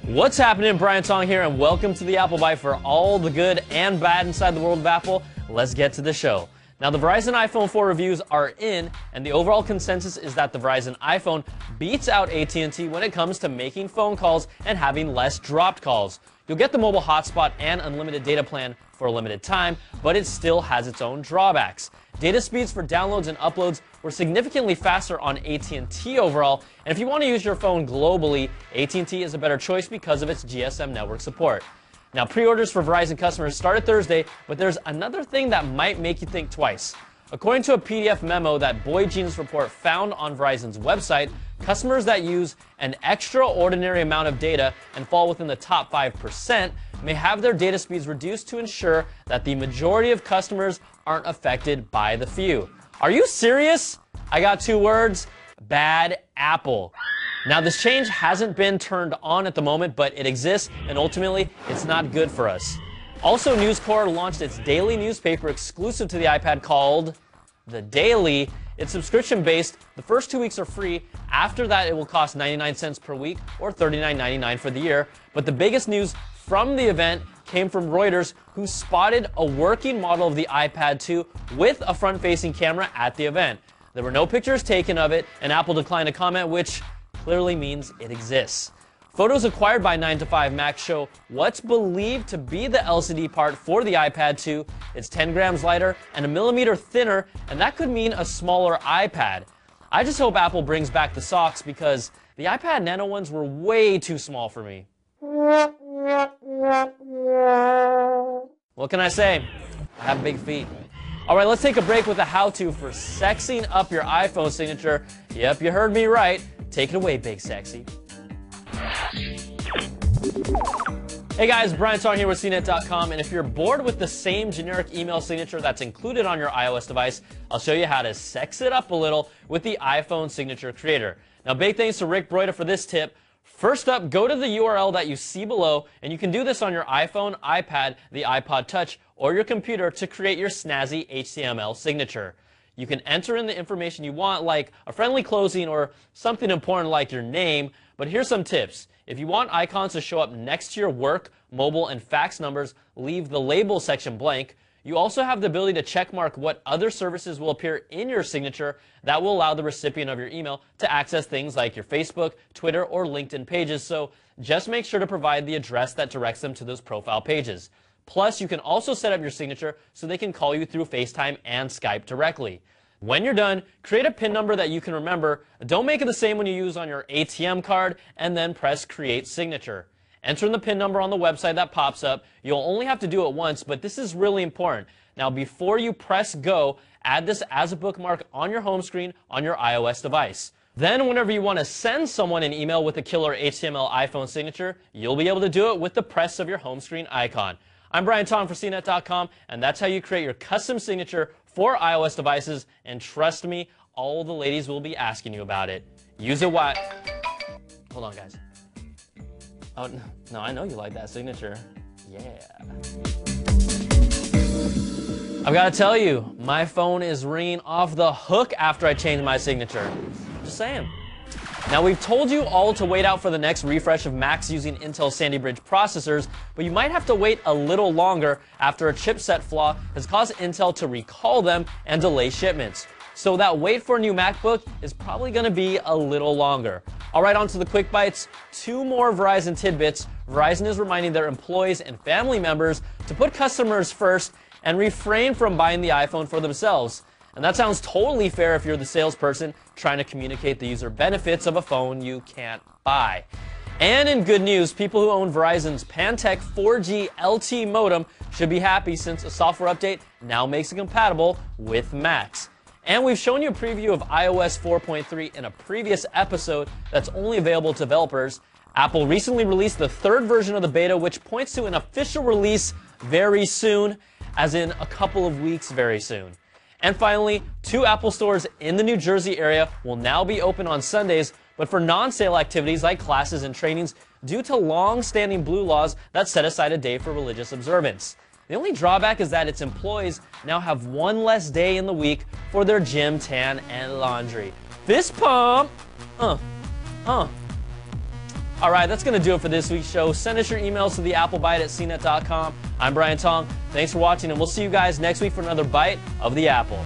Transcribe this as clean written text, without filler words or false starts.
What's happening? Brian Tong here, and welcome to the Apple Bite for all the good and bad inside the world of Apple. Let's get to the show. Now, the Verizon iPhone 4 reviews are in, and the overall consensus is that the Verizon iPhone beats out AT&T when it comes to making phone calls and having less dropped calls. You'll get the mobile hotspot and unlimited data plan for a limited time, but it still has its own drawbacks. Data speeds for downloads and uploads were significantly faster on AT&T overall, and if you want to use your phone globally, AT&T is a better choice because of its GSM network support. Now, pre-orders for Verizon customers started Thursday, but there's another thing that might make you think twice. According to a PDF memo that Boyd Genius Report found on Verizon's website, customers that use an extraordinary amount of data and fall within the top 5% may have their data speeds reduced to ensure that the majority of customers aren't affected by the few. Are you serious? I got two words: bad Apple. Now, this change hasn't been turned on at the moment, but it exists, and ultimately, it's not good for us. Also, News Corp launched its daily newspaper exclusive to the iPad called The Daily. It's subscription-based. The first 2 weeks are free. After that, it will cost 99 cents per week or $39.99 for the year. But the biggest news from the event came from Reuters, who spotted a working model of the iPad 2 with a front-facing camera at the event. There were no pictures taken of it, and Apple declined to comment, which clearly means it exists. Photos acquired by 9to5Mac show what's believed to be the LCD part for the iPad 2. It's 10 grams lighter and a millimeter thinner, and that could mean a smaller iPad. I just hope Apple brings back the socks, because the iPad Nano ones were way too small for me. What can I say? I have big feet. Alright, let's take a break with a how-to for sexing up your iPhone signature. Yep, you heard me right. Take it away, Big Sexy. Hey guys, Brian Tong here with CNET.com, and if you're bored with the same generic email signature that's included on your iOS device, I'll show you how to sex it up a little with the iPhone Signature Creator. Now, big thanks to Rick Broida for this tip. First up, go to the URL that you see below, and you can do this on your iPhone, iPad, the iPod Touch, or your computer to create your snazzy HTML signature. You can enter in the information you want, like a friendly closing or something important like your name, but here's some tips. If you want icons to show up next to your work, mobile, and fax numbers, leave the label section blank. You also have the ability to checkmark what other services will appear in your signature that will allow the recipient of your email to access things like your Facebook, Twitter, or LinkedIn pages, so just make sure to provide the address that directs them to those profile pages. Plus, you can also set up your signature so they can call you through FaceTime and Skype directly. When you're done, create a PIN number that you can remember. Don't make it the same one you use on your ATM card, and then press Create Signature. Enter in the PIN number on the website that pops up. You'll only have to do it once, but this is really important. Now, before you press Go, add this as a bookmark on your home screen on your iOS device. Then, whenever you want to send someone an email with a killer HTML iPhone signature, you'll be able to do it with the press of your home screen icon. I'm Brian Tong for CNET.com, and that's how you create your custom signature for iOS devices, and trust me, all the ladies will be asking you about it. Use it Hold on, guys. Oh, no, I know you like that signature. Yeah. I've got to tell you, my phone is ringing off the hook after I change my signature. Just saying. Now, we've told you all to wait out for the next refresh of Macs using Intel Sandy Bridge processors, but you might have to wait a little longer after a chipset flaw has caused Intel to recall them and delay shipments. So that wait for a new MacBook is probably going to be a little longer. All right, on to the quick bites. Two more Verizon tidbits. Verizon is reminding their employees and family members to put customers first and refrain from buying the iPhone for themselves. And that sounds totally fair if you're the salesperson trying to communicate the user benefits of a phone you can't buy. And in good news, people who own Verizon's Pantech 4G LTE modem should be happy, since a software update now makes it compatible with Macs. And we've shown you a preview of iOS 4.3 in a previous episode that's only available to developers. Apple recently released the third version of the beta, which points to an official release very soon, as in a couple of weeks very soon. And finally, 2 Apple stores in the New Jersey area will now be open on Sundays, but for non-sale activities like classes and trainings, due to long-standing blue laws that set aside a day for religious observance. The only drawback is that its employees now have one less day in the week for their gym, tan, and laundry. Fist pump. All right, that's going to do it for this week's show. Send us your emails to theapplebite@cnet.com. I'm Brian Tong. Thanks for watching, and we'll see you guys next week for another bite of the apple.